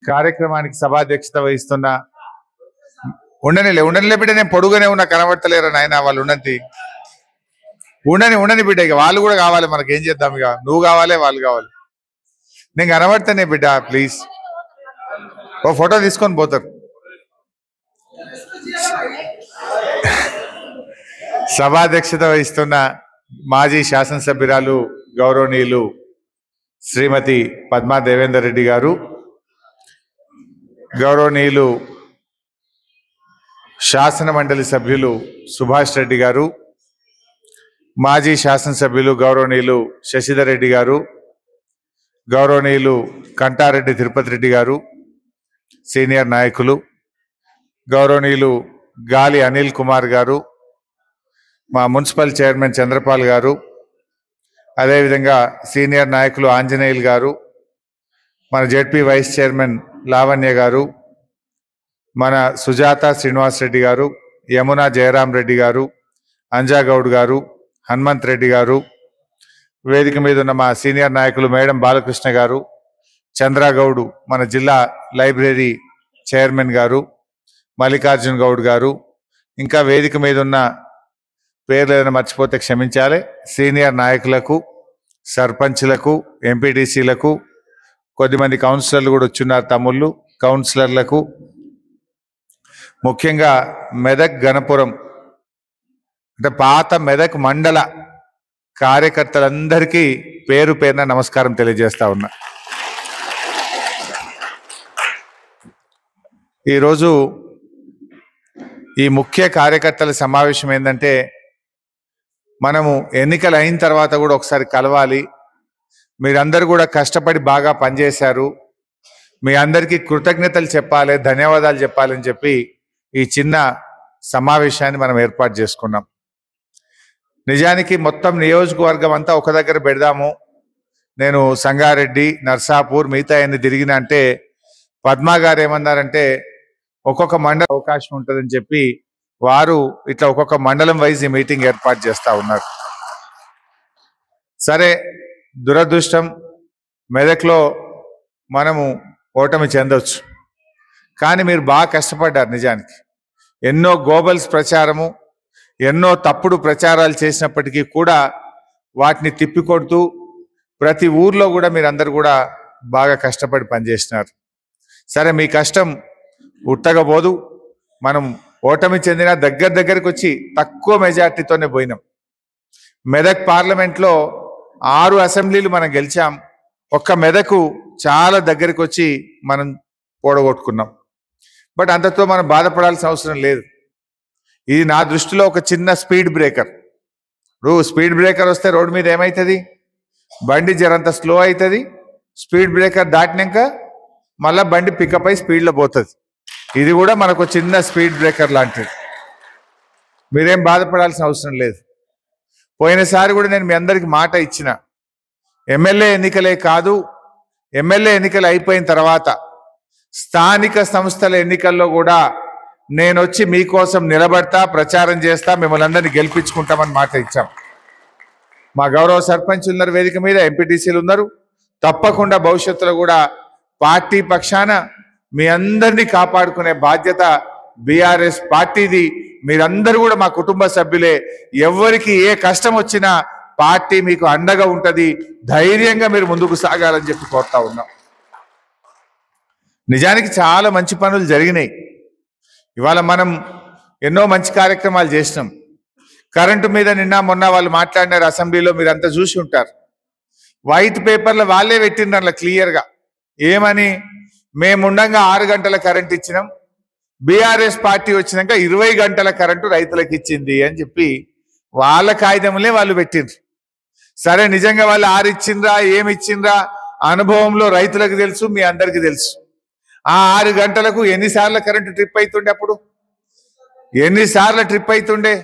కార్యక్రమానికి సభాధ్యక్షత వహిస్తున్న ఉండనిలే బిడ్డ, నేను పొడుగునే ఉన్నా కనబడతలేరా నాయన, వాళ్ళు ఉండని బిడ్డ, ఇక వాళ్ళు కూడా కావాలి, మనకి ఏం చేద్దాం, ఇక నువ్వు కావాలి వాళ్ళు కావాలి, నేను కనబడతానే బిడ్డ, ప్లీజ్ ఓ ఫోటో తీసుకొని పోతారు. సభాధ్యక్షత వహిస్తున్న మాజీ శాసనసభ్యురాలు గౌరవనీయులు శ్రీమతి పద్మా దేవేందర్ రెడ్డి గారు, గౌరవనీయులు శాసన మండలి సభ్యులు సుభాష్ రెడ్డి గారు, మాజీ శాసనసభ్యులు గౌరవనీయులు శశిధర్ రెడ్డి గారు, గౌరవనీయులు కంటారెడ్డి తిరుపతి రెడ్డి గారు, సీనియర్ నాయకులు, గౌరవనీయులు గాలి అనిల్ కుమార్ గారు, మా మున్సిపల్ చైర్మన్ చంద్రపాల్ గారు, అదేవిధంగా సీనియర్ నాయకులు ఆంజనేయులు గారు, మన జెడ్పీ వైస్ చైర్మన్ లావణ్య గారు, మన సుజాత శ్రీనివాస్ రెడ్డి గారు, యమునా జయరాం రెడ్డి గారు, అంజాగౌడ్ గారు, హనుమంత్ రెడ్డి గారు, వేదిక మీద ఉన్న మా సీనియర్ నాయకులు మేడం బాలకృష్ణ గారు, చంద్రగౌడ్ మన జిల్లా లైబ్రరీ చైర్మన్ గారు, మల్లికార్జున్ గౌడ్ గారు, ఇంకా వేదిక మీద ఉన్న పేర్లు ఏదైనా మర్చిపోతే క్షమించాలి, సీనియర్ నాయకులకు, సర్పంచ్లకు, ఎంపీటీసీలకు, కొద్దిమంది కౌన్సిలర్లు కూడా వచ్చున్నారు, తమ్ముళ్ళు కౌన్సిలర్లకు, ముఖ్యంగా మెదక్ గణపురం అంటే పాత మెదక్ మండల కార్యకర్తలందరికీ పేరు పేరున నమస్కారం తెలియజేస్తా ఉన్నా. ఈరోజు ఈ ముఖ్య కార్యకర్తల సమావేశం ఏంటంటే, మనము ఎన్నికలు అయిన తర్వాత కూడా ఒకసారి కలవాలి, మీరందరూ కూడా కష్టపడి బాగా పనిచేశారు, మీ అందరికీ కృతజ్ఞతలు చెప్పాలి, ధన్యవాదాలు చెప్పాలని చెప్పి ఈ చిన్న సమావేశాన్ని మనం ఏర్పాటు చేసుకున్నాం. నిజానికి మొత్తం నియోజకవర్గం అంతా ఒక దగ్గర పెడదాము, నేను సంగారెడ్డి, నర్సాపూర్, మిగతా ఎన్ని తిరిగిన అంటే పద్మా గారు ఏమన్నారంటే ఒక్కొక్క మండలం అవకాశం ఉంటుందని చెప్పి వారు ఇట్లా ఒక్కొక్క మండలం వైజ్ ఈ మీటింగ్ ఏర్పాటు చేస్తూ ఉన్నారు. సరే, దురదృష్టం మెదక్లో మనము ఓటమి చెందవచ్చు, కానీ మీరు బాగా కష్టపడ్డారు. నిజానికి ఎన్నో గోబల్స్ ప్రచారము, ఎన్నో తప్పుడు ప్రచారాలు చేసినప్పటికీ కూడా వాటిని తిప్పికొడుతూ ప్రతి ఊర్లో కూడా మీరందరూ కూడా బాగా కష్టపడి పనిచేసినారు. సరే, మీ కష్టం ఉట్టకపోదు, మనం ఓటమి చెందిన దగ్గరికి వచ్చి తక్కువ మెజార్టీతోనే పోయినాం. మెదక్ పార్లమెంట్లో 6 అసెంబ్లీలు మనం గెలిచాం, ఒక్క మెదకు చాలా దగ్గరికి వచ్చి మనం ఓడగొట్టుకున్నాం. బట్ అంతతో మనం బాధపడాల్సిన అవసరం లేదు. ఇది నా దృష్టిలో ఒక చిన్న స్పీడ్ బ్రేకర్. స్పీడ్ బ్రేకర్ వస్తే రోడ్డు మీద ఏమవుతుంది, బండి జరంత స్లో అవుతుంది, స్పీడ్ బ్రేకర్ దాటినాక మళ్ళీ బండి పికప్ అయి స్పీడ్లో పోతుంది. ఇది కూడా మనకు చిన్న స్పీడ్ బ్రేకర్ లాంటిది, మీరేం బాధపడాల్సిన అవసరం లేదు. పోయినసారి కూడా నేను మీ అందరికి మాట ఇచ్చిన, ఎమ్మెల్యే ఎన్నికలే కాదు, ఎమ్మెల్యే ఎన్నికలు అయిపోయిన తర్వాత స్థానిక సంస్థల ఎన్నికల్లో కూడా నేను వచ్చి మీకోసం నిలబడతా, ప్రచారం చేస్తా, మిమ్మల్ని అందరినీ గెలిపించుకుంటామని మాట ఇచ్చాం. మా గౌరవ సర్పంచ్ ఉన్నారు వేదిక మీద, ఎంపీటీసీలు ఉన్నారు, తప్పకుండా భవిష్యత్తులో కూడా పార్టీ పక్షాన మీ అందరినీ కాపాడుకునే బాధ్యత బీఆర్ఎస్ పార్టీది. మీరందరూ కూడా మా కుటుంబ సభ్యులే, ఎవరికి ఏ కష్టం వచ్చినా పార్టీ మీకు అండగా ఉంటుంది, ధైర్యంగా మీరు ముందుకు సాగాలని చెప్పి కోరుతా ఉన్నాం. నిజానికి చాలా మంచి పనులు జరిగినాయి. ఇవాళ మనం ఎన్నో మంచి కార్యక్రమాలు చేసినాం. కరెంటు మీద నిన్న మొన్న వాళ్ళు మాట్లాడినారు అసెంబ్లీలో, మీరంతా చూసి ఉంటారు. వైట్ పేపర్లో వాళ్ళే పెట్టిండ్రు అట్లా క్లియర్గా, ఏమని, మేముండగా 6 గంటల కరెంట్ ఇచ్చినాం, బీఆర్ఎస్ పార్టీ వచ్చినాక 20 గంటల కరెంటు రైతులకు ఇచ్చింది అని చెప్పి వాళ్ళ కాగితంలే వాళ్ళు పెట్టిండ్రు. సరే, నిజంగా వాళ్ళు 6 ఇచ్చిండ్రా, ఏమి ఇచ్చిండ్రా అనుభవంలో రైతులకు తెలుసు, మీ అందరికీ తెలుసు. ఆ 6 గంటలకు ఎన్నిసార్లు కరెంటు ట్రిప్ అవుతుండే, అప్పుడు ఎన్నిసార్లు ట్రిప్ అవుతుండే,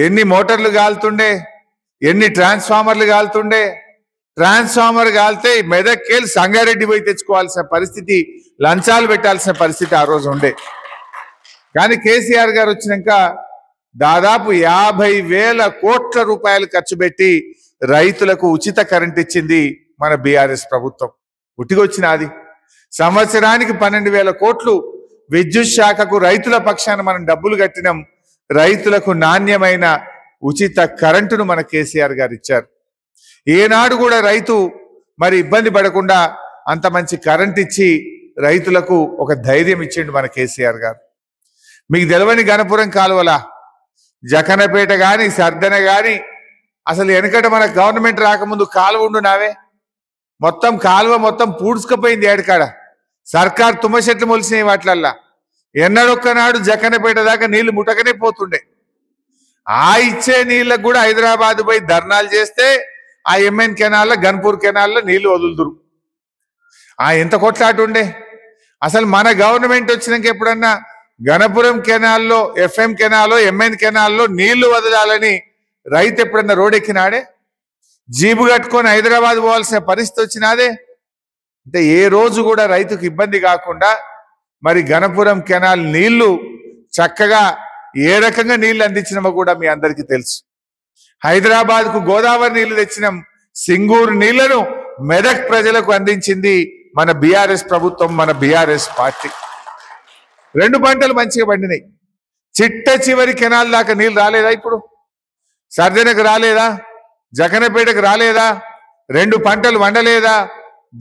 ఎన్ని మోటార్లు కాలుతుండే, ఎన్ని ట్రాన్స్ఫార్మర్లు కాలుతుండే. ట్రాన్స్ఫార్మర్ కాలితే మెదక్కేళ్ళు సంగారెడ్డి పోయి తెచ్చుకోవాల్సిన పరిస్థితి, లంచాలు పెట్టాల్సిన పరిస్థితి ఆ రోజు ఉండే. కానీ కేసీఆర్ గారు వచ్చినాక దాదాపు 50,000 కోట్ల రూపాయలు ఖర్చు పెట్టి రైతులకు ఉచిత కరెంట్ ఇచ్చింది మన బీఆర్ఎస్ ప్రభుత్వం. ఉట్టిగొచ్చినది. సంవత్సరానికి 12,000 కోట్లు విద్యుత్ శాఖకు రైతుల పక్షాన మనం డబ్బులు కట్టినాం. రైతులకు నాణ్యమైన ఉచిత కరెంటును మన కేసీఆర్ గారు ఇచ్చారు. ఏనాడు కూడా రైతు మరి ఇబ్బంది పడకుండా అంత మంచి కరెంట్ ఇచ్చి రైతులకు ఒక ధైర్యం ఇచ్చిండు మన కేసీఆర్ గారు. మీకు తెలవని గణపురం కాలువల జకనపేట కానీ సర్దన కానీ అసలు వెనకట మన గవర్నమెంట్ రాకముందు కాలువ ఉండు నావే, మొత్తం కాలువ మొత్తం పూడ్చుకుపోయింది. ఏడకాడ సర్కార్ తుమ్మ చెట్లు మొలిసినాయి. వాటిలల్లా ఎన్నడొక్కనాడు జకనపేట దాకా నీళ్లు ముట్టకనే పోతుండే. ఆ ఇచ్చే నీళ్ళకు కూడా హైదరాబాద్ పోయి ధర్నాలు చేస్తే ఆ ఎంఎన్ కెనాల్లో గన్పూర్ కెనాల్లో నీళ్లు వదులుదురు. ఎంత కొట్లాట ఉండే. అసలు మన గవర్నమెంట్ వచ్చినాక ఎప్పుడన్నా గణపురం కెనాల్లో ఎఫ్ఎం కెనాల్లో ఎంఎన్ కెనాల్లో నీళ్లు వదలాలని రైతు ఎప్పుడన్నా రోడ్డెక్కినాడే? జీబు కట్టుకొని హైదరాబాద్ పోవాల్సిన పరిస్థితి వచ్చినాదే? అంటే ఏ రోజు కూడా రైతుకు ఇబ్బంది కాకుండా మరి గణపురం కెనాల్ నీళ్లు చక్కగా ఏ రకంగా నీళ్లు అందించినామో కూడా మీ అందరికీ తెలుసు. హైదరాబాద్కు గోదావరి నీళ్లు తెచ్చినాం. సింగూరు నీళ్లను మెదక్ ప్రజలకు అందించింది మన బీఆర్ఎస్ ప్రభుత్వం, మన బీఆర్ఎస్ పార్టీ. 2 పంటలు మంచిగా పండినాయి. చిట్ట చివరి కెనాల్ దాకా నీళ్ళు రాలేదా? ఇప్పుడు సర్దనకు రాలేదా? జకనపేటకు రాలేదా? 2 పంటలు వండలేదా?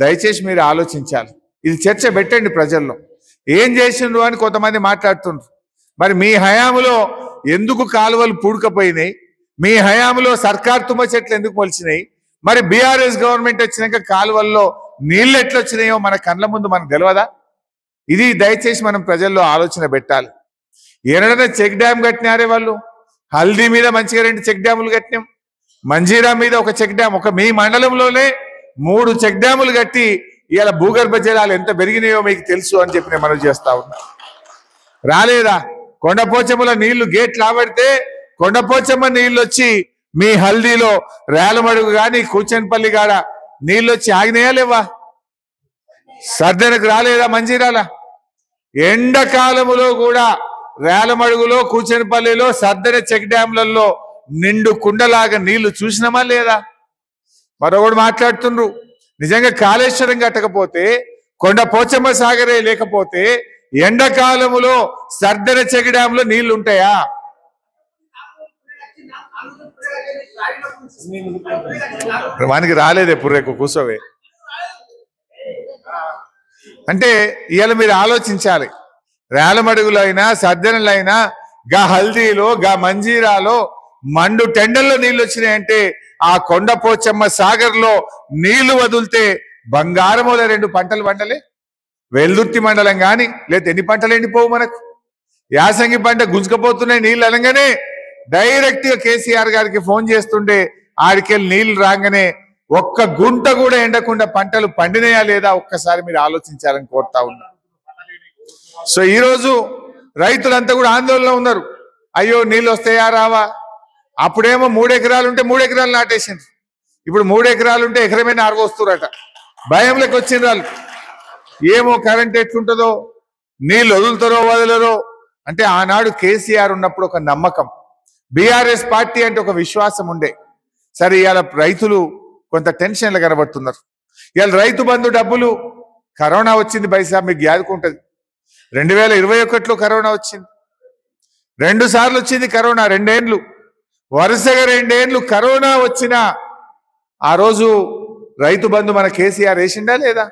దయచేసి మీరు ఆలోచించాలి. ఇది చర్చ పెట్టండి ప్రజల్లో. ఏం చేసిండ్రు అని కొంతమంది మాట్లాడుతుండ్రు. మరి మీ హయాంలో ఎందుకు కాలువలు పూడుకపోయినాయి? మీ హయాంలో సర్కార్ తుమ్మ చెట్లు ఎందుకు మొలిచినాయి? మరి బీఆర్ఎస్ గవర్నమెంట్ వచ్చినాక కాలువల్లో నీళ్ళు ఎట్లొచ్చినాయో మన కళ్ళ ముందు మనకు తెలియదా? ఇది దయచేసి మనం ప్రజల్లో ఆలోచన పెట్టాలి. ఏనాడైనా చెక్ డ్యామ్ కట్టినారే వాళ్ళు? హల్దీ మీద మంచిగా 2 చెక్ డ్యాములు కట్టినాం. మంజీరా మీద ఒక చెక్ డ్యామ్, మీ మండలంలోనే 3 చెక్ డ్యాములు కట్టి ఇవాళ భూగర్భ జలాలు ఎంత పెరిగినాయో మీకు తెలుసు అని చెప్పి నేను మనవి చేస్తా ఉన్నా. రాలేదా? కొండపోచమ్మల నీళ్లు గేట్లు ఆబడితే కొండపోచమ్మ నీళ్ళు వచ్చి మీ హల్దీలో రేలమడుగు కానీ కూచన్పల్లి కాడ నీళ్ళు వచ్చి ఆగినాయా లేవా? సర్దనకు రాలేదా? మంజీరాల ఎండాకాలములో కూడా రేలమడుగులో కూచన్పల్లిలో సర్దన చెక్ డ్యాంలలో నిండు కుండలాగా నీళ్లు చూసినామా లేదా? మరొకడు మాట్లాడుతుండ్రు, నిజంగా కాళేశ్వరం కట్టకపోతే కొండ పోచమ్మ సాగరే లేకపోతే ఎండాకాలములో సర్దన చెక్ డ్యాంలో నీళ్లు ఉంటాయా? వానికి రాలేదే పుర్రెకు కూసోవే. అంటే ఇవాళ మీరు ఆలోచించాలి. రేలమడుగులో అయినా సర్దనలో అయినా గా హల్దీలో గా మంజీరాలో మండు టెండల్లో నీళ్ళు వచ్చినాయంటే ఆ కొండపోచమ్మ సాగర్లో నీళ్లు వదిలితే బంగారముల 2 పంటలు పంటలే. వెల్దుర్తి మండలం కానీ లేదా ఎన్ని పంటలు ఎండిపోవు మనకు. యాసంగి పంట గుంజుకపోతున్నాయి నీళ్ళు అనగానే డైరెక్ట్ గా కేసీఆర్ గారికి ఫోన్ చేస్తుండే ఆడికెళ్ళి నీళ్లు రాగానే ఒక్క గుంట కూడా ఎండకుండా పంటలు పండినాయా లేదా ఒక్కసారి మీరు ఆలోచించాలని కోరుతా ఉన్నా. సో ఈరోజు రైతులంతా కూడా ఆందోళనలో ఉన్నారు. అయ్యో నీళ్ళు వస్తాయా రావా? అప్పుడేమో 3 ఎకరాలు ఉంటే 3 ఎకరాలు నాటేసిండ్రు. ఇప్పుడు 3 ఎకరాలు ఉంటే ఎకరమే నారుకొస్తురట. భయంలోకి వచ్చిండ్రు వాళ్ళు. ఏమో కరెంట్ ఎట్లుంటుందో, నీళ్ళు వదులుతారో వదలరో. అంటే ఆనాడు కేసీఆర్ ఉన్నప్పుడు ఒక నమ్మకం, బీఆర్ఎస్ పార్టీ అంటే ఒక విశ్వాసం ఉండే. సరే ఇవాళ రైతులు కొంత టెన్షన్లు కనబడుతున్నారు. ఇవాళ రైతు బంధు డబ్బులు కరోనా వచ్చింది పైసా మీకు యాదుకుంటుంది. 2021లో కరోనా వచ్చింది. 2 సార్లు వచ్చింది కరోనా. 2 ఏళ్ళు వరుసగా 2 ఏళ్ళు కరోనా వచ్చినా ఆ రోజు రైతు బంధు మన కేసీఆర్ వేసిండా లేదా?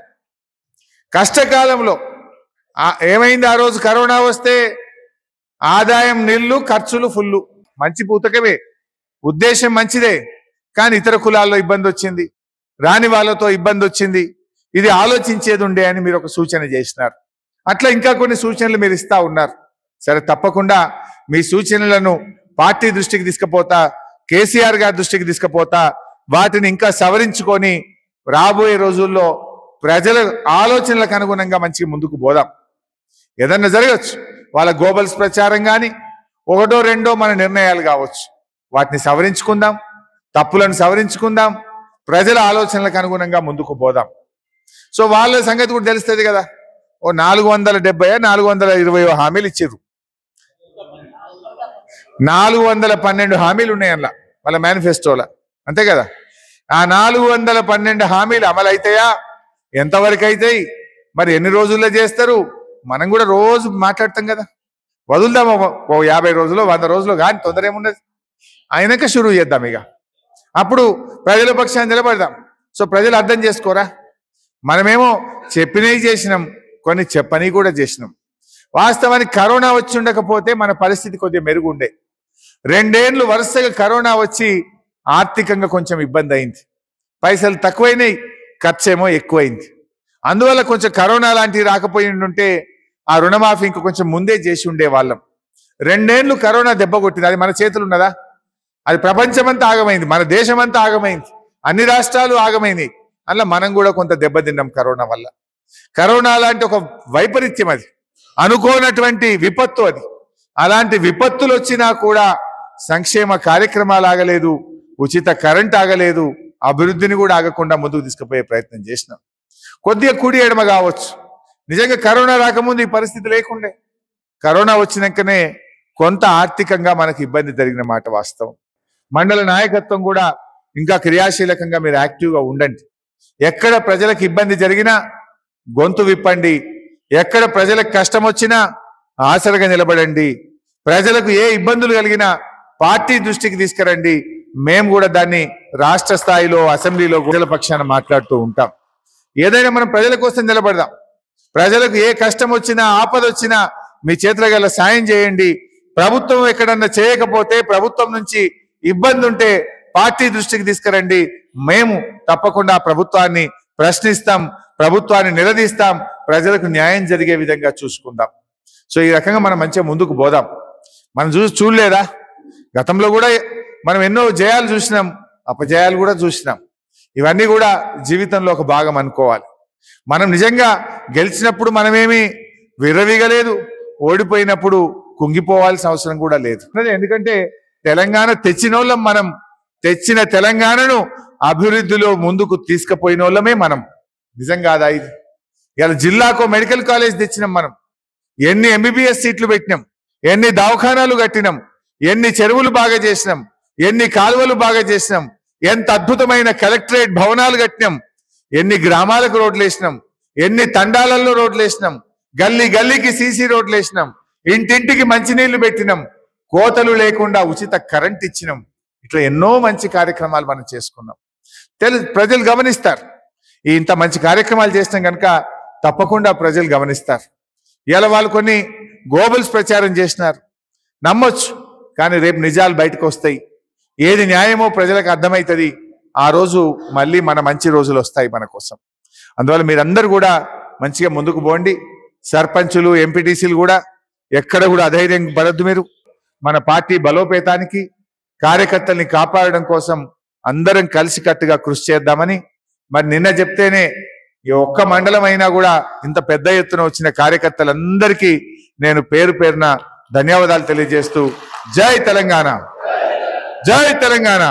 కష్టకాలంలో ఏమైంది? ఆ రోజు కరోనా వస్తే ఆదాయం నిల్లు, ఖర్చులు ఫుల్లు. మంచి పూతకమే, ఉద్దేశం మంచిదే. కానీ ఇతర కులాల్లో ఇబ్బంది వచ్చింది, రాని వాళ్ళతో ఇబ్బంది వచ్చింది. ఇది ఆలోచించేది ఉండే అని మీరు ఒక సూచన చేసినారు. అట్లా ఇంకా కొన్ని సూచనలు మీరు ఇస్తా ఉన్నారు. సరే తప్పకుండా మీ సూచనలను పార్టీ దృష్టికి తీసుకుపోతా, కేసీఆర్ గారి దృష్టికి తీసుకుపోతా, వాటిని ఇంకా సవరించుకొని రాబోయే రోజుల్లో ప్రజల ఆలోచనలకు అనుగుణంగా మంచిగా ముందుకు పోదాం. ఏదన్నా జరగచ్చు, వాళ్ళ గోబల్స్ ప్రచారం కానీ 1, 2 మన నిర్ణయాలు కావచ్చు. వాటిని సవరించుకుందాం, తప్పులను సవరించుకుందాం, ప్రజల ఆలోచనలకు అనుగుణంగా ముందుకు పోదాం. సో వాళ్ళ సంగతి కూడా తెలుస్తుంది కదా. ఓ 470 420 హామీలు ఇచ్చారు. 412 హామీలు ఉన్నాయి అలా వాళ్ళ మేనిఫెస్టోలో, అంతే కదా. ఆ 412 హామీలు అమలు అవుతాయా? ఎంతవరకు అవుతాయి? మరి ఎన్ని రోజుల్లో చేస్తారు? మనం కూడా రోజు మాట్లాడతాం కదా, వదులుదాం ఓ 50 రోజులు 100 రోజులు, కానీ తొందర ఏమున్నది, అయినాక షురువు చేద్దాం. ఇక అప్పుడు ప్రజల పక్షాన్ని నిలబడదాం. సో ప్రజలు అర్థం చేసుకోరా, మనమేమో చెప్పినవి చేసినాం, కొన్ని చెప్పని కూడా చేసినాం. వాస్తవానికి కరోనా వచ్చి ఉండకపోతే మన పరిస్థితి కొద్దిగా మెరుగుండే. 2 ఏళ్ళు వరుసగా కరోనా వచ్చి ఆర్థికంగా కొంచెం ఇబ్బంది అయింది, పైసలు తక్కువైనాయి, ఖర్చేమో ఎక్కువైంది. అందువల్ల కొంచెం కరోనా లాంటివి రాకపోయి ఉంటే ఆ రుణమాఫీ ఇంక కొంచెం ముందే చేసి ఉండేవాళ్ళం. 2 ఏళ్ళు కరోనా దెబ్బ కొట్టింది, అది మన చేతులు ఉన్నదా? అది ప్రపంచమంతా ఆగమైంది, మన దేశమంతా ఆగమైంది, అన్ని రాష్ట్రాలు ఆగమైనాయి. అలా మనం కూడా కొంత దెబ్బతిన్నాం కరోనా వల్ల. కరోనా లాంటి ఒక వైపరీత్యం, అది అనుకోనటువంటి విపత్తు. అది అలాంటి విపత్తులు వచ్చినా కూడా సంక్షేమ కార్యక్రమాలు ఆగలేదు, ఉచిత కరెంట్ ఆగలేదు, అభివృద్ధిని కూడా ఆగకుండా ముందుకు తీసుకుపోయే ప్రయత్నం చేసినాం. కొద్దిగా కుడి ఎడమ కావచ్చు, నిజంగా కరోనా రాకముందు ఈ పరిస్థితి లేకుండే. కరోనా వచ్చినాకనే కొంత ఆర్థికంగా మనకు ఇబ్బంది జరిగిన మాట వాస్తవం. మండల నాయకత్వం కూడా ఇంకా క్రియాశీలకంగా మీరు యాక్టివ్గా ఉండండి. ఎక్కడ ప్రజలకు ఇబ్బంది జరిగినా గొంతు విప్పండి, ఎక్కడ ప్రజలకు కష్టం వచ్చినా ఆసరగా నిలబడండి. ప్రజలకు ఏ ఇబ్బందులు కలిగినా పార్టీ దృష్టికి తీసుకురండి. మేము కూడా దాన్ని రాష్ట్ర స్థాయిలో అసెంబ్లీలో ప్రజల పక్షాన మాట్లాడుతూ ఉంటాం. ఏదైనా మనం ప్రజల కోసం నిలబడదాం. ప్రజలకు ఏ కష్టం వచ్చినా ఆపద వచ్చినా మీ చేతుల గల సాయం చేయండి. ప్రభుత్వం ఎక్కడన్నా చేయకపోతే, ప్రభుత్వం నుంచి ఇబ్బంది ఉంటే పార్టీ దృష్టికి తీసుకురండి. మేము తప్పకుండా ప్రభుత్వాన్ని ప్రశ్నిస్తాం, ప్రభుత్వాన్ని నిలదీస్తాం, ప్రజలకు న్యాయం జరిగే విధంగా చూసుకుందాం. సో ఈ రకంగా మనం మంచిగా ముందుకు పోదాం. మనం చూడలేదా, గతంలో కూడా మనం ఎన్నో జయాలు చూసినాం, అపజయాలు కూడా చూసినాం. ఇవన్నీ కూడా జీవితంలో ఒక భాగం అనుకోవాలి. మనం నిజంగా గెలిచినప్పుడు మనమేమి విర్రవీగలేదు, ఓడిపోయినప్పుడు కుంగిపోవాల్సిన అవసరం కూడా లేదు. ఎందుకంటే తెలంగాణ తెచ్చిన వాళ్ళం మనం, తెచ్చిన తెలంగాణను అభివృద్ధిలో ముందుకు తీసుకుపోయిన వాళ్ళమే మనం. నిజంగా అది ఇలా జిల్లాకు మెడికల్ కాలేజ్ తెచ్చినాం మనం, ఎన్ని MBBS సీట్లు పెట్టినాం, ఎన్ని దవాఖానాలు కట్టినాం, ఎన్ని చెరువులు బాగా చేసినాం, ఎన్ని కాలువలు బాగా చేసినాం, ఎంత అద్భుతమైన కలెక్టరేట్ భవనాలు కట్టినాం, ఎన్ని గ్రామాలకు రోడ్లు వేసినాం, ఎన్ని తండాలలో రోడ్లు వేసినాం, గల్లీ గల్లీకి సీసీ రోడ్లు వేసినాం, ఇంటింటికి మంచినీళ్లు పెట్టినాం, కోతలు లేకుండా ఉచిత కరెంట్ ఇచ్చినాం. ఇట్లా ఎన్నో మంచి కార్యక్రమాలు మనం చేసుకున్నాం. ప్రజలు గమనిస్తారు. ఇంత మంచి కార్యక్రమాలు చేసినాం కనుక తప్పకుండా ప్రజలు గమనిస్తారు. ఇలా వాళ్ళు కొన్ని గోబల్స్ ప్రచారం చేసినారు, నమ్మొచ్చు, కానీ రేపు నిజాలు బయటకు వస్తాయి. ఏది న్యాయమో ప్రజలకు అర్థమవుతుంది. ఆ రోజు మళ్ళీ మన మంచి రోజులు వస్తాయి మన కోసం. అందువల్ల మీరందరూ కూడా మంచిగా ముందుకు పోండి. సర్పంచులు, ఎంపీటీసీలు కూడా ఎక్కడ కూడా అధైర్యం పడద్దు. మీరు మన పార్టీ బలోపేతానికి, కార్యకర్తల్ని కాపాడడం కోసం అందరం కలిసికట్టుగా కృషి చేద్దామని, మరి నిన్న చెప్తేనే ఈ ఒక్క మండలం అయినా కూడా ఇంత పెద్ద ఎత్తున వచ్చిన కార్యకర్తలందరికీ నేను పేరు పేరున ధన్యవాదాలు తెలియజేస్తూ, జై తెలంగాణ, జై తెలంగాణ.